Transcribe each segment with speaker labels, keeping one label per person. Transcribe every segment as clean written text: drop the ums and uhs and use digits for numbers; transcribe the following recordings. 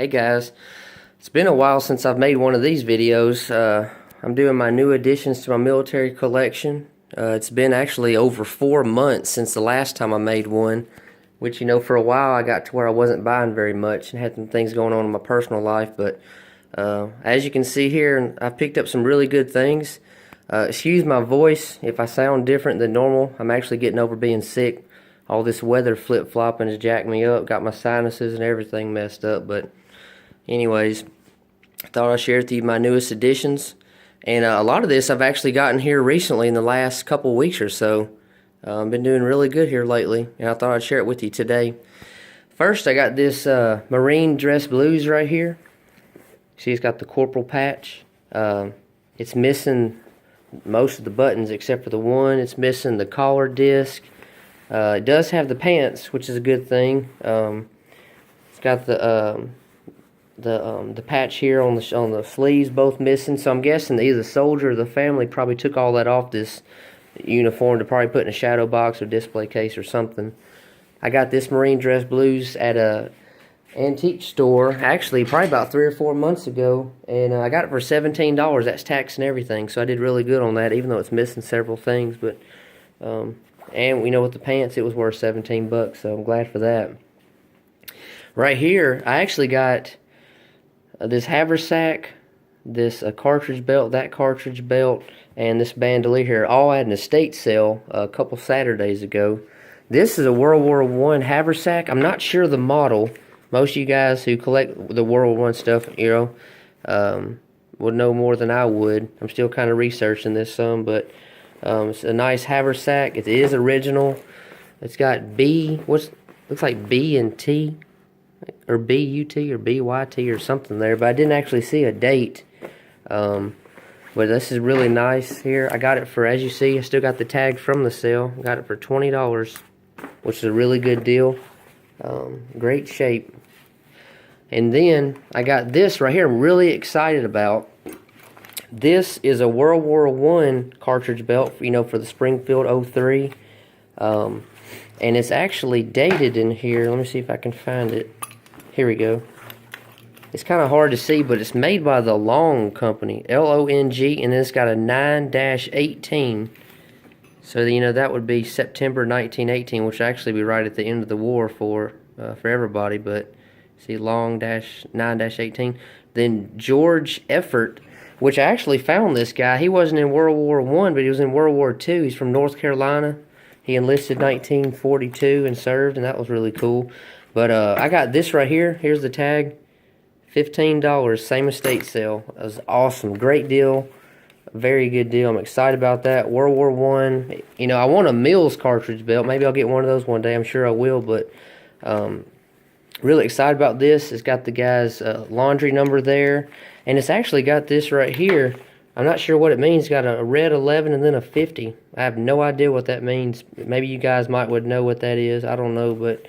Speaker 1: Hey guys, it's been a while since I've made one of these videos. I'm doing my new additions to my military collection. It's been actually over 4 months since the last time I made one, which, for a while I got to where I wasn't buying very much and had some things going on in my personal life. But as you can see here, I've picked up some really good things. Excuse my voice if I sound different than normal. I'm actually getting over being sick. All this weather flip-flopping has jacked me up, got my sinuses and everything messed up. But anyways, I thought I'd share with you my newest additions. And a lot of this I've actually gotten here recently in the last couple weeks or so. I've been doing really good here lately, and I thought I'd share it with you today. First, I got this Marine Dress Blues right here. See, it's got the corporal patch. It's missing most of the buttons except for the one. It's missing the collar disc. It does have the pants, which is a good thing. It's got the patch here on the sleeves both missing. So I'm guessing either the soldier or the family probably took all that off this uniform to probably put in a shadow box or display case or something. I got this Marine Dress Blues at a antique store, actually probably about 3 or 4 months ago, and I got it for $17. That's tax and everything, so I did really good on that, even though it's missing several things. But and with the pants, it was worth 17 bucks, so I'm glad for that. Right here, I actually got this Haversack, this Cartridge Belt, that Cartridge Belt, and this bandolier here, all at an estate sale a couple Saturdays ago. This is a World War I Haversack. I'm not sure the model. Most of you guys who collect the World War I stuff, would know more than I would. I'm still kind of researching this some, but it's a nice Haversack. It is original. It's got looks like B and T, or B-U-T or B-Y-T or something there, but I didn't actually see a date. But this is really nice here. I got it for, as you see, I still got the tag from the sale. Got it for $20, which is a really good deal. Great shape. And then I got this right here I'm really excited about. This is a World War I cartridge belt, for the Springfield 03. And it's actually dated in here. Let me see if I can find it. Here we go. It's kind of hard to see, but it's made by the Long Company, L-O-N-G, and then it's got a 9-18. So, that would be September 1918, which would actually be right at the end of the war for everybody. But, see, Long-9-18. Then George Effort, which I actually found this guy. He wasn't in World War I, but he was in World War II. He's from North Carolina. He enlisted 1942 and served, and that was really cool. But I got this right here. Here's the tag. $15, same estate sale. It was awesome. Great deal. Very good deal. I'm excited about that. World War I. I want a Mills cartridge belt. Maybe I'll get one of those one day. I'm sure I will. But really excited about this. It's got the guy's laundry number there. And it's actually got this right here. I'm not sure what it means. It's got a red 11 and then a 50. I have no idea what that means. Maybe you guys would know what that is. I don't know. But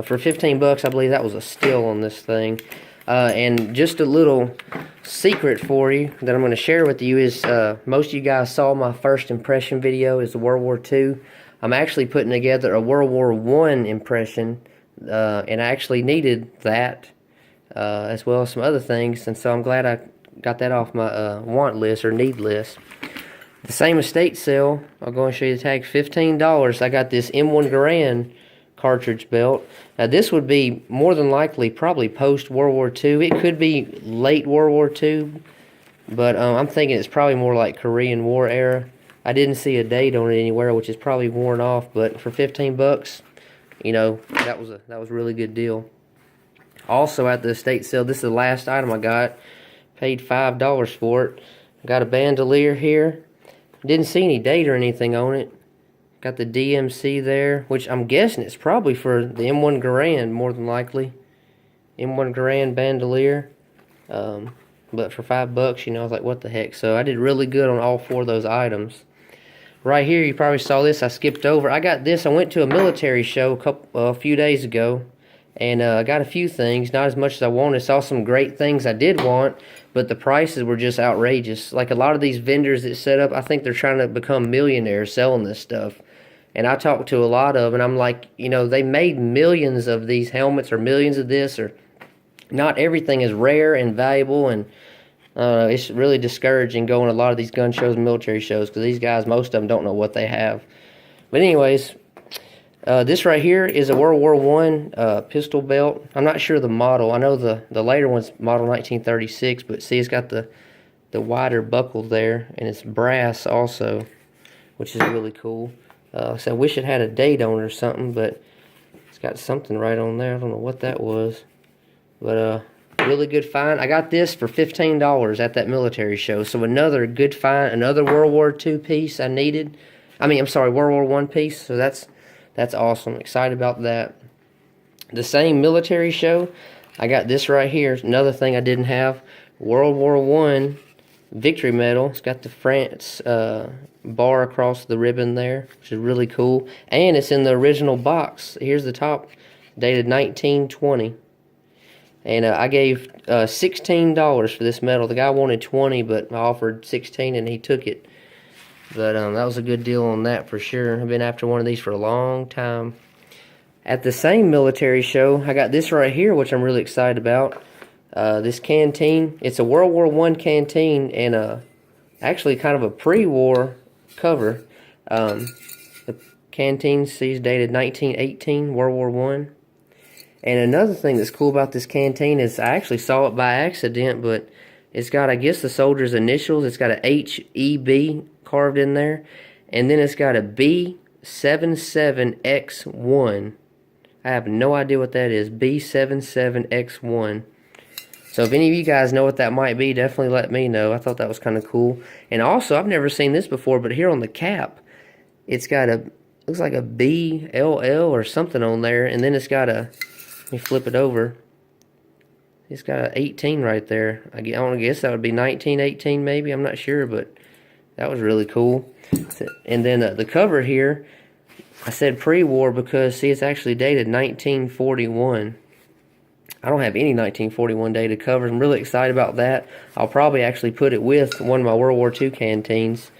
Speaker 1: for 15 bucks, I believe that was a steal on this thing. And just a little secret for you that I'm going to share with you is most of you guys saw my first impression video is the World War II. I'm actually putting together a World War I impression, and I actually needed that as well as some other things, and so I'm glad I got that off my want list or need list. The same estate sale, I'll go and show you the tag, $15. I got this M1 Garand cartridge belt. Now this would be more than likely probably post World War II. It could be late World War II, but I'm thinking it's probably more like Korean War era. I didn't see a date on it anywhere, which is probably worn off, but for 15 bucks, that was a really good deal. Also at the estate sale, this is the last item I got. Paid $5 for it. Got a bandolier here. Didn't see any date or anything on it. Got the DMC there, which I'm guessing it's probably for the M1 Garand, more than likely. M1 Garand bandolier. But for $5, I was like, what the heck? So I did really good on all 4 of those items. Right here, you probably saw this. I skipped over. I got this. I went to a military show a few days ago, and I got a few things. Not as much as I wanted. Saw some great things I did want, but the prices were just outrageous. Like a lot of these vendors that set up, I think they're trying to become millionaires selling this stuff. And I talked to a lot of, and I'm like, they made millions of these helmets or millions of this, or not everything is rare and valuable, and it's really discouraging going to a lot of these gun shows and military shows because these guys, most of them, don't know what they have. But anyways, this right here is a World War I pistol belt. I'm not sure the model. I know the later one's model 1936, but see, it's got the wider buckle there, and it's brass also, which is really cool. So I wish it had a date on it or something, but it's got something right on there. I don't know what that was, but really good find. I got this for $15 at that military show. So another good find, another World War II piece I needed. I'm sorry, World War I piece. So that's awesome. Excited about that. The same military show, I got this right here. Another thing I didn't have. World War I victory medal. It's got the France bar across the ribbon there, which is really cool. And it's in the original box. Here's the top, dated 1920. And I gave $16 for this medal. The guy wanted 20, but I offered 16, and he took it. But that was a good deal on that for sure. I've been after one of these for a long time. At the same military show, I got this right here, which I'm really excited about. This Canteen. It's a World War I Canteen, and actually kind of a pre-war cover. The Canteen sees dated 1918, World War I. And another thing that's cool about this Canteen is I actually saw it by accident, but it's got, I guess, the soldier's initials. It's got a HEB carved in there. And then it's got a B77X1. I have no idea what that is. B77X1. So if any of you guys know what that might be, definitely let me know. I thought that was kind of cool. And also, I've never seen this before, but here on the cap, it's got a, looks like a BLL or something on there. And then it's got a, let me flip it over. It's got an 18 right there. I want to guess that would be 1918 maybe. I'm not sure, but that was really cool. And then the cover here, I said pre-war because, see, it's actually dated 1941. I don't have any 1941 dated covers. I'm really excited about that. I'll probably actually put it with one of my World War II canteens.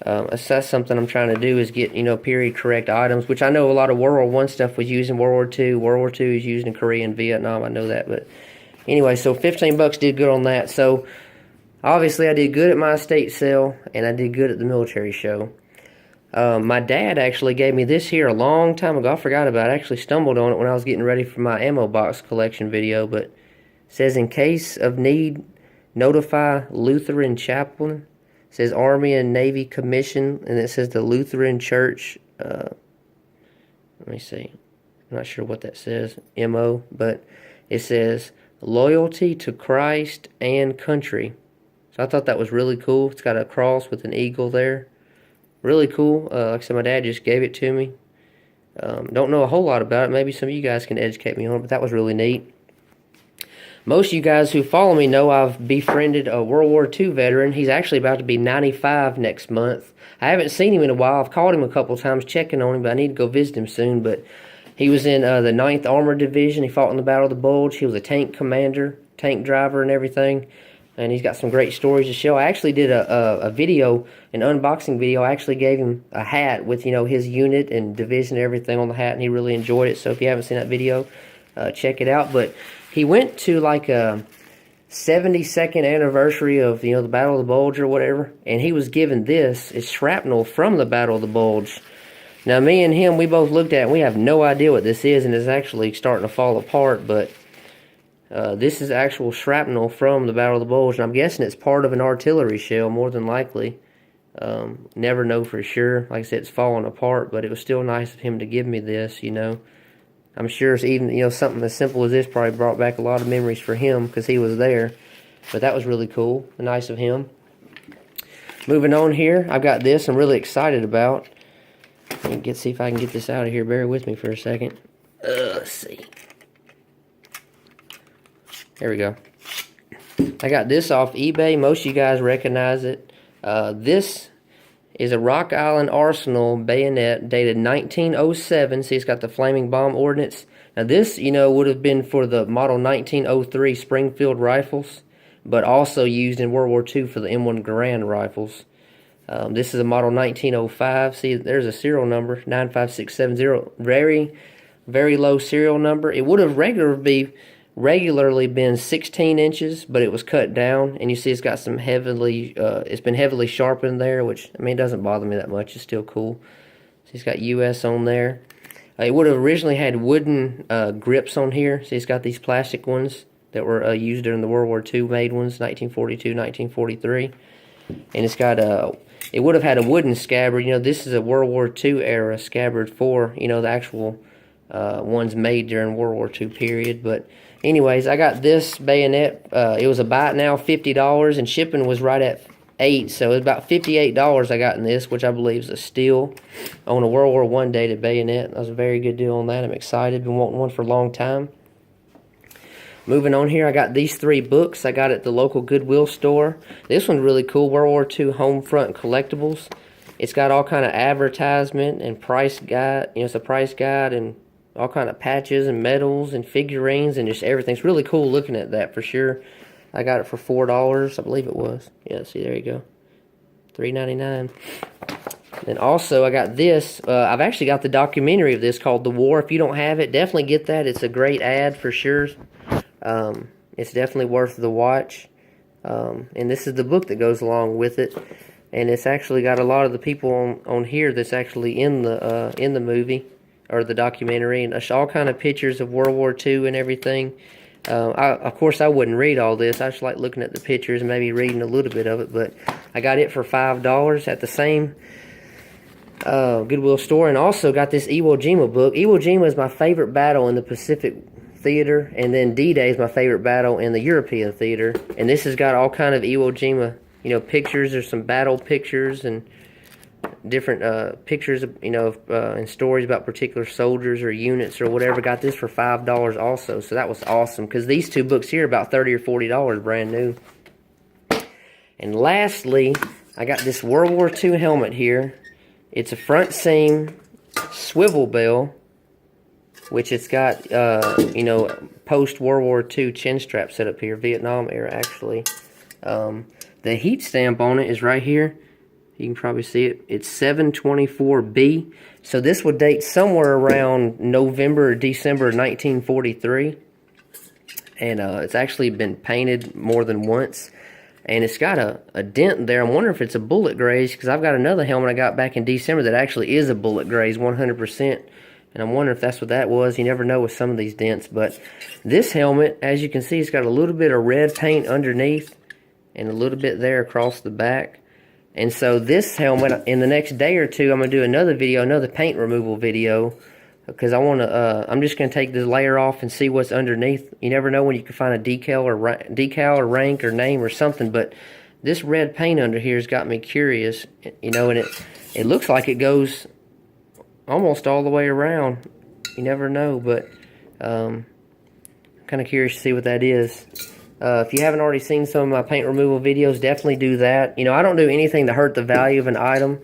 Speaker 1: That's something I'm trying to do, is get, period correct items, which I know a lot of World War I stuff was used in World War II. World War II is used in Korea and Vietnam. I know that, but anyway, so 15 bucks did good on that. So obviously I did good at my estate sale, and I did good at the military show. My dad actually gave me this here a long time ago. I forgot about it. I actually stumbled on it when I was getting ready for my ammo box collection video, but it says, in case of need, notify Lutheran chaplain. It says Army and Navy Commission, and it says the Lutheran Church. Let me see. I'm not sure what that says, MO, but it says loyalty to Christ and country. So I thought that was really cool. It's got a cross with an eagle there. Really cool. Like I said, my dad just gave it to me. Don't know a whole lot about it. Maybe some of you guys can educate me on it, but that was really neat. Most of you guys who follow me know I've befriended a World War II veteran. He's actually about to be 95 next month. I haven't seen him in a while. I've called him a couple times checking on him, but I need to go visit him soon. But he was in the 9th Armored Division. He fought in the Battle of the Bulge. He was a tank commander, tank driver and everything. And he's got some great stories to show. I actually did a video, an unboxing video. I actually gave him a hat with, his unit and division and everything on the hat, and he really enjoyed it. So if you haven't seen that video, check it out. But he went to like a 72nd anniversary of, the Battle of the Bulge or whatever, and he was given this. It's shrapnel from the Battle of the Bulge. Now, me and him, we both looked at it, and we have no idea what this is, and it's actually starting to fall apart, but this is actual shrapnel from the Battle of the Bulge, and I'm guessing it's part of an artillery shell, more than likely. Never know for sure. Like I said, it's falling apart, but it was still nice of him to give me this, I'm sure it's even, something as simple as this probably brought back a lot of memories for him because he was there. But that was really cool. Nice of him. Moving on here, I've got this I'm really excited about. See if I can get this out of here. Bear with me for a second. Let's see. There we go. I got this off eBay. Most of you guys recognize it. This is a Rock Island Arsenal bayonet dated 1907. See, it's got the flaming bomb ordnance. Now this, would have been for the model 1903 Springfield rifles, but also used in World War II for the M1 Garand rifles. This is a model 1905. See, there's a serial number, 95670. Very, very low serial number. It would have regularly be regularly been 16 inches, but it was cut down, and you see it's got some heavily, it's been heavily sharpened there, which, I mean, it doesn't bother me that much. It's still cool. So it's got US on there. It would have originally had wooden grips on here. See, it's got these plastic ones that were used during the World War II made ones, 1942, 1943. And it's got it would have had a wooden scabbard. You know, this is a World War II era scabbard for, you know, the actual ones made during World War II period. But anyways, I got this bayonet. It was a buy it now, $50, and shipping was right at $8, so it was about $58 I got in this, which I believe is a steal on a World War I dated bayonet. That was a very good deal on that. I'm excited. Been wanting one for a long time. Moving on here, I got these 3 books. I got at the local Goodwill store. This one's really cool, World War II Home Front Collectibles. It's got all kind of advertisement and price guide. You know, it's a price guide and all kind of patches and medals and figurines and just everything. It's really cool looking at that for sure. I got it for $4, I believe it was. Yeah, see, there you go. $3.99. Then also, I got this. I've actually got the documentary of this called The War. If you don't have it, definitely get that. It's a great ad for sure. It's definitely worth the watch. And this is the book that goes along with it. And it's actually got a lot of the people on here that's actually in the movie or the documentary, and it's all kind of pictures of World War II and everything. Of course, I wouldn't read all this. I just like looking at the pictures and maybe reading a little bit of it. But I got it for $5 at the same Goodwill store, and also got this Iwo Jima book. Iwo Jima is my favorite battle in the Pacific theater, and then D-Day is my favorite battle in the European theater. And this has got all kind of Iwo Jima, you know, pictures. There's some battle pictures and different pictures, you know, and stories about particular soldiers or units or whatever. Got this for $5 also, so that was awesome, because these 2 books here are about $30 or $40 brand new. And lastly, I got this World War II helmet here. It's a front seam swivel bell, which it's got, you know, post-World War II chin strap set up here, Vietnam era actually. The heat stamp on it is right here. You can probably see it. It's 724B. So this would date somewhere around November or December 1943. And it's actually been painted more than once. And it's got a dent there. I'm wondering if it's a bullet graze, because I've got another helmet I got back in December that actually is a bullet graze, 100%. And I'm wondering if that's what that was. You never know with some of these dents. But this helmet, as you can see, it's got a little bit of red paint underneath and a little bit there across the back. And so this helmet, in the next day or two, I'm going to do another video, another paint removal video, because I want to, I'm just going to take this layer off and see what's underneath. You never know when you can find a decal or rank or name or something, but this red paint under here has got me curious, you know, and it looks like it goes almost all the way around. You never know, but I'm kind of curious to see what that is. If you haven't already seen some of my paint removal videos, definitely do that. You know, I don't do anything to hurt the value of an item.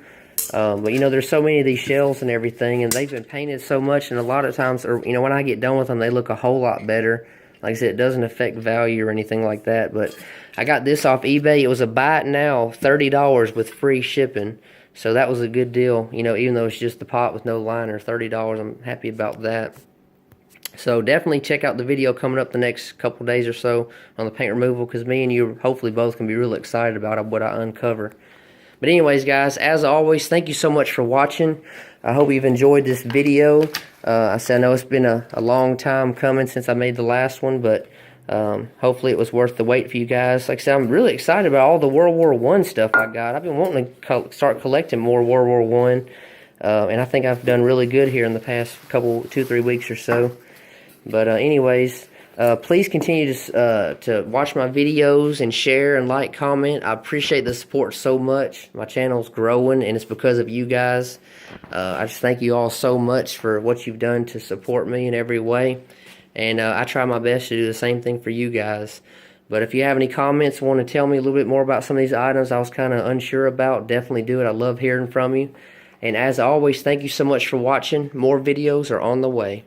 Speaker 1: But, you know, there's so many of these shells and everything, and they've been painted so much, and a lot of times, or, you know, when I get done with them, they look a whole lot better. Like I said, it doesn't affect value or anything like that. But I got this off eBay. It was a buy it now, $30 with free shipping. So that was a good deal. You know, even though it's just the pot with no liner, $30, I'm happy about that. So definitely check out the video coming up the next couple days or so on the paint removal, because me and you hopefully both can be really excited about what I uncover. But anyways, guys, as always, thank you so much for watching. I hope you've enjoyed this video. I know it's been a long time coming since I made the last one, but hopefully it was worth the wait for you guys. Like I said, I'm really excited about all the World War I stuff I got. I've been wanting to start collecting more World War I, and I think I've done really good here in the past 2-3 weeks or so. But anyways, please continue to watch my videos and share and like, comment. I appreciate the support so much. My channel's growing, and it's because of you guys. I just thank you all so much for what you've done to support me in every way. And I try my best to do the same thing for you guys. But if you have any comments, want to tell me a little bit more about some of these items I was kind of unsure about, definitely do it. I love hearing from you. And as always, thank you so much for watching. More videos are on the way.